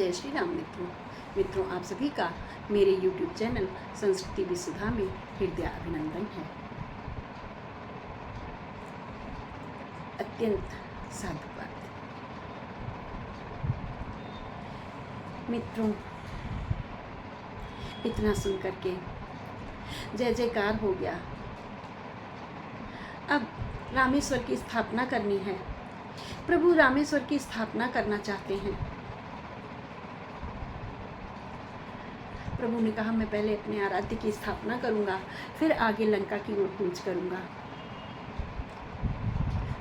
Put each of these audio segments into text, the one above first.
जय श्री राम मित्रों आप सभी का मेरे YouTube चैनल संस्कृति विसुधा में हृदय अभिनंदन है। अत्यंत साधुवाद मित्रों, इतना सुन करके जय जयकार हो गया। अब रामेश्वर की स्थापना करनी है। प्रभु रामेश्वर की स्थापना करना चाहते हैं। प्रभु ने कहा मैं पहले अपने आराध्य की स्थापना करूंगा, फिर आगे लंका की ओर कूच करूंगा।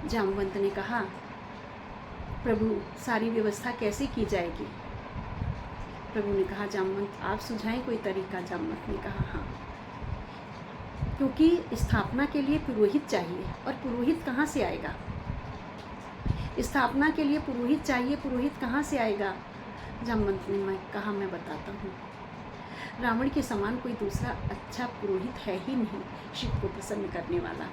जामवंत ने कहा प्रभु सारी व्यवस्था कैसे की जाएगी? प्रभु ने कहा जामवंत आप सुझाएं कोई तरीका। जामवंत ने कहा हाँ, क्योंकि स्थापना के लिए पुरोहित चाहिए, और पुरोहित कहाँ से आएगा? स्थापना के लिए पुरोहित चाहिए, पुरोहित कहाँ से आएगा? जामवंत ने कहा मैं बताता हूँ। रावण के समान कोई दूसरा अच्छा पुरोहित है ही नहीं शिव को प्रसन्न करने वाला।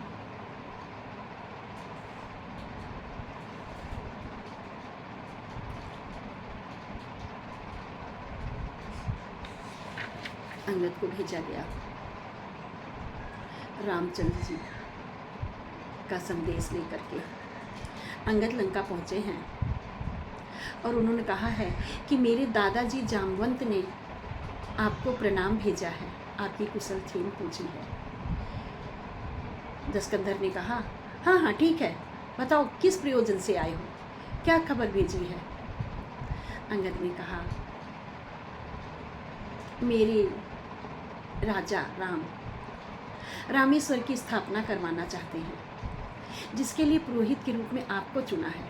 अंगद को भेजा गया। रामचंद्र जी का संदेश लेकर के अंगद लंका पहुंचे हैं, और उन्होंने कहा है कि मेरे दादाजी जामवंत ने आपको प्रणाम भेजा है, आपकी कुशल क्षेम पूछी है। दस्कंधर ने कहा हाँ हाँ ठीक है, बताओ किस प्रयोजन से आए हो, क्या खबर भेजी है? अंगद ने कहा मेरे राजा राम रामेश्वर की स्थापना करवाना चाहते हैं, जिसके लिए पुरोहित के रूप में आपको चुना है।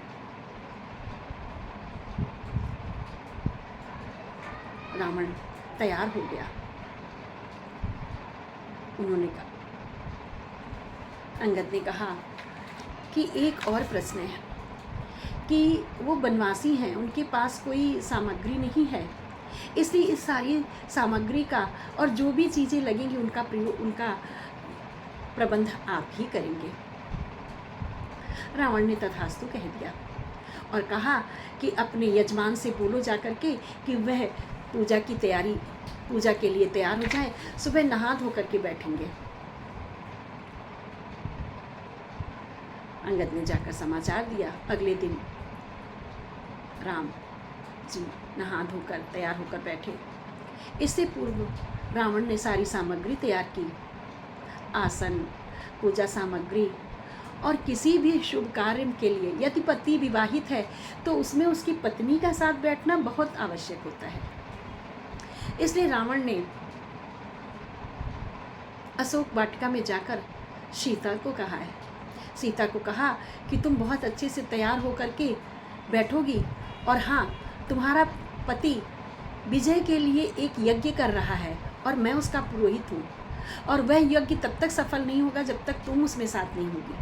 रावण तैयार हो गया। उन्होंने कहा, अंगद ने कहा कि एक और प्रश्न है कि वो बनवासी हैं, उनके पास कोई सामग्री नहीं है, इसलिए इस सारी सामग्री का और जो भी चीज़ें लगेंगी उनका प्रबंध आप ही करेंगे। रावण ने तथास्तु कह दिया और कहा कि अपने यजमान से बोलो जाकर के कि वह पूजा के लिए तैयार हो जाए, सुबह नहा धो करके बैठेंगे। अंगद ने जाकर समाचार दिया। अगले दिन राम जी नहा धोकर तैयार होकर बैठे। इससे पूर्व रावण ने सारी सामग्री तैयार की, आसन, पूजा सामग्री, और किसी भी शुभ कार्य के लिए यदि पति विवाहित है तो उसमें उसकी पत्नी का साथ बैठना बहुत आवश्यक होता है। इसलिए रावण ने अशोक वाटिका में जाकर सीता को कहा है, सीता को कहा कि तुम बहुत अच्छे से तैयार होकर के बैठोगी, और हाँ, तुम्हारा पति विजय के लिए एक यज्ञ कर रहा है और मैं उसका पुरोहित हूँ, और वह यज्ञ तब तक सफल नहीं होगा जब तक तुम उसमें साथ नहीं होगी।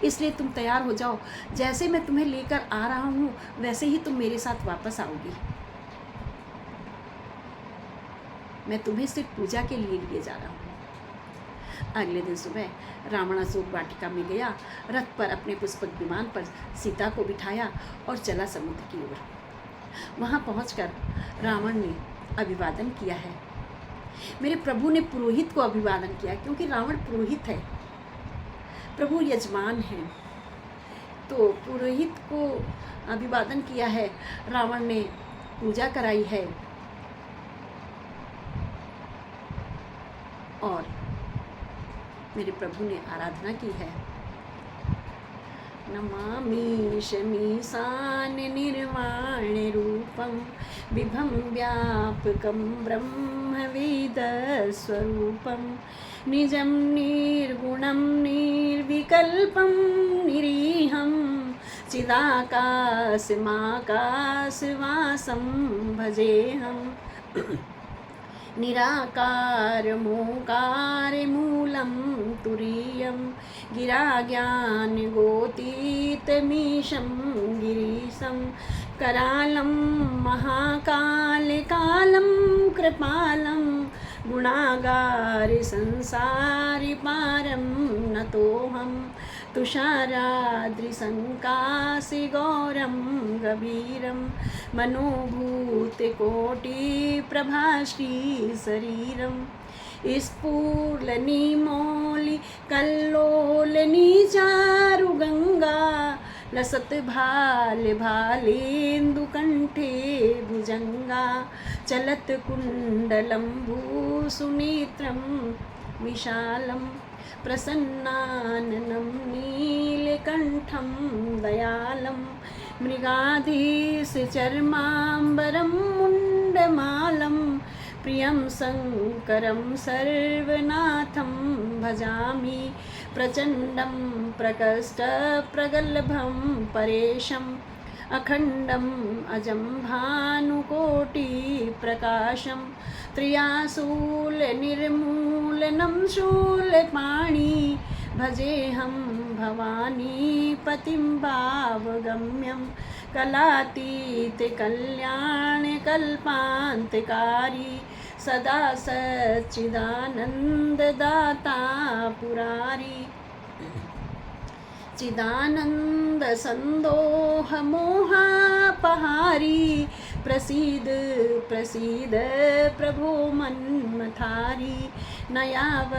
इसलिए तुम तैयार हो जाओ, जैसे मैं तुम्हें लेकर आ रहा हूँ वैसे ही तुम मेरे साथ वापस आओगी। मैं तुम्हें सिर्फ पूजा के लिए जा रहा हूँ। अगले दिन सुबह रावण अशोक वाटिका में गया, रथ पर अपने पुष्पक विमान पर सीता को बिठाया और चला समुद्र की ओर। वहाँ पहुंचकर रावण ने अभिवादन किया है। मेरे प्रभु ने पुरोहित को अभिवादन किया, क्योंकि रावण पुरोहित है, प्रभु यजमान हैं, तो पुरोहित को अभिवादन किया है। रावण ने पूजा कराई है और मेरे प्रभु ने आराधना की है। नमामि शमीशान निर्वाण रूपम विभम व्यापकम ब्रह्म वेद स्वरूपम निजम निर्गुणम निर्विकल्पम निरीहम चिदाकाशमाकाशवासं भजेहम निराकारमोकारमूलं तुरीयं गिराज्ञानगोतीतमीशं गिरीशं करालं महाकालकालं कृपालं गुणागारसंसारिपारं नतोऽहं तुषाराद्रिसङ्कासि गौरं गभीरं मनोभूतिकोटिप्रभाश्रीशरीरं स्फुरन्मौलिकल्लोलनी चारुगङ्गा लसत्भालेन्दुकण्ठे भुजङ्गा चलत्कुण्डलं भूसुनेत्रं विशालं प्रसन्नाननं नीलकण्ठं दयालं मृगाधीशचर्माम्बरं मुण्डमालं प्रियं शङ्करं सर्वनाथं भजामि प्रचण्डं प्रकष्टप्रगल्भं परेशम् अखण्डम् अजं भानुकोटिप्रकाशं त्रियाशूलनिर्मूलनं शूलपाणि भजेऽहं भवानीपतिं भावगम्यं कलातीतकल्याणकल्पान्तकारी सदा सच्चिदानन्ददाता पुरारी चिदानंद संदोहमोहापहारी प्रसीद प्रसीद प्रभो मन्मथारी नयावदुमानाथ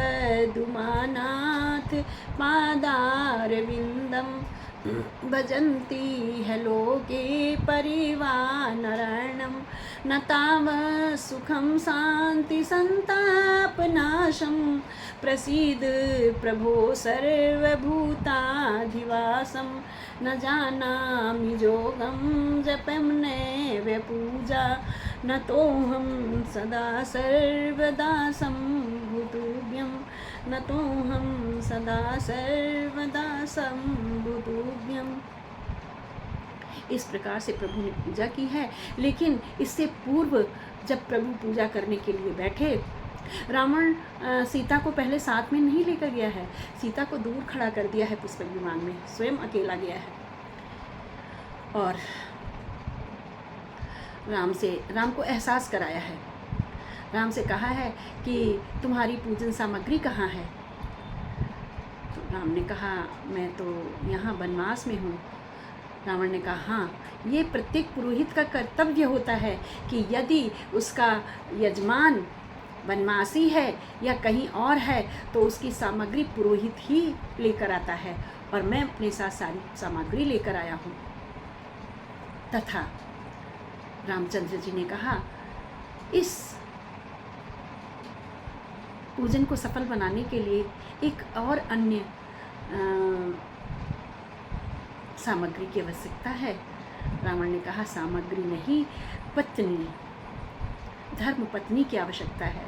पादारविन्दं भजन्ति ह लोके परिवानरणं न तावत् सुखं शान्ति संतापनाशं प्रसीद प्रभो सर्वभूताधिवासं न जानामि योगं जपं नैव पूजा न तोऽहं सदा सर्वदा सम्भुतुभ्यं न तोऽहं सदा सर्वदा सम्भुतुभ्यं। इस प्रकार से प्रभु ने पूजा की है। लेकिन इससे पूर्व जब प्रभु पूजा करने के लिए बैठे, रावण सीता को पहले साथ में नहीं लेकर गया है, सीता को दूर खड़ा कर दिया है पुष्पक विमान में, स्वयं अकेला गया है और राम को एहसास कराया है। राम से कहा है कि तुम्हारी पूजन सामग्री कहाँ है। तो राम ने कहा मैं तो यहाँ वनवास में हूँ। रावण ने कहा हाँ, ये प्रत्येक पुरोहित का कर्तव्य होता है कि यदि उसका यजमान वनवासी है या कहीं और है तो उसकी सामग्री पुरोहित ही लेकर आता है और मैं अपने साथ सारी सामग्री लेकर आया हूँ। तथा रामचंद्र जी ने कहा इस पूजन को सफल बनाने के लिए एक और अन्य सामग्री की आवश्यकता है। रावण ने कहा सामग्री नहीं, पत्नी, धर्म पत्नी की आवश्यकता है।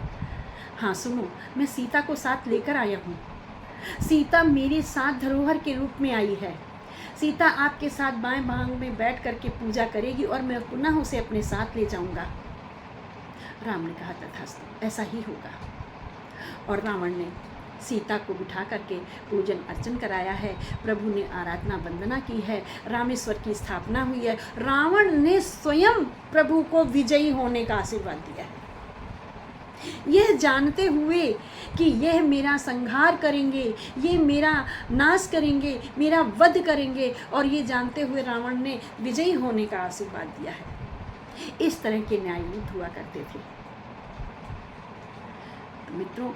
हाँ सुनो, मैं सीता को साथ लेकर आया हूँ। सीता मेरे साथ धरोहर के रूप में आई है। सीता आपके साथ बाएं भाग में बैठ करके पूजा करेगी और मैं पुनः उसे अपने साथ ले जाऊंगा। राम ने कहा तथास्तु, ऐसा ही होगा। और रावण ने सीता को बिठा करके पूजन अर्चन कराया है। प्रभु ने आराधना वंदना की है, रामेश्वर की स्थापना हुई है। रावण ने स्वयं प्रभु को विजयी होने का आशीर्वाद दिया है, यह जानते हुए कि यह मेरा संहार करेंगे, ये मेरा नाश करेंगे, मेरा वध करेंगे, और ये जानते हुए रावण ने विजयी होने का आशीर्वाद दिया है। इस तरह के न्याय युद्ध हुआ करते थे। तो मित्रों,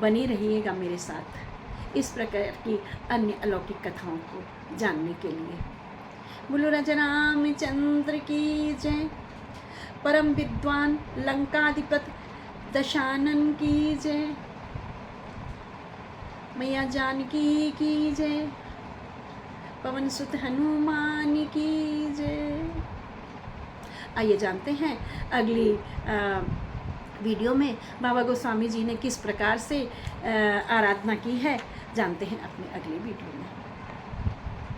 बने रहिएगा मेरे साथ इस प्रकार की अन्य अलौकिक कथाओं को जानने के लिए। बोलो राजा रामचंद्र की जय। परम विद्वान लंकाधिपति दशानन की जय। मैया जानकी की जय। पवन सुत हनुमान की जय। आइए जानते हैं अगली वीडियो में बाबा गोस्वामी जी ने किस प्रकार से आराधना की है, जानते हैं अपने अगले वीडियो में।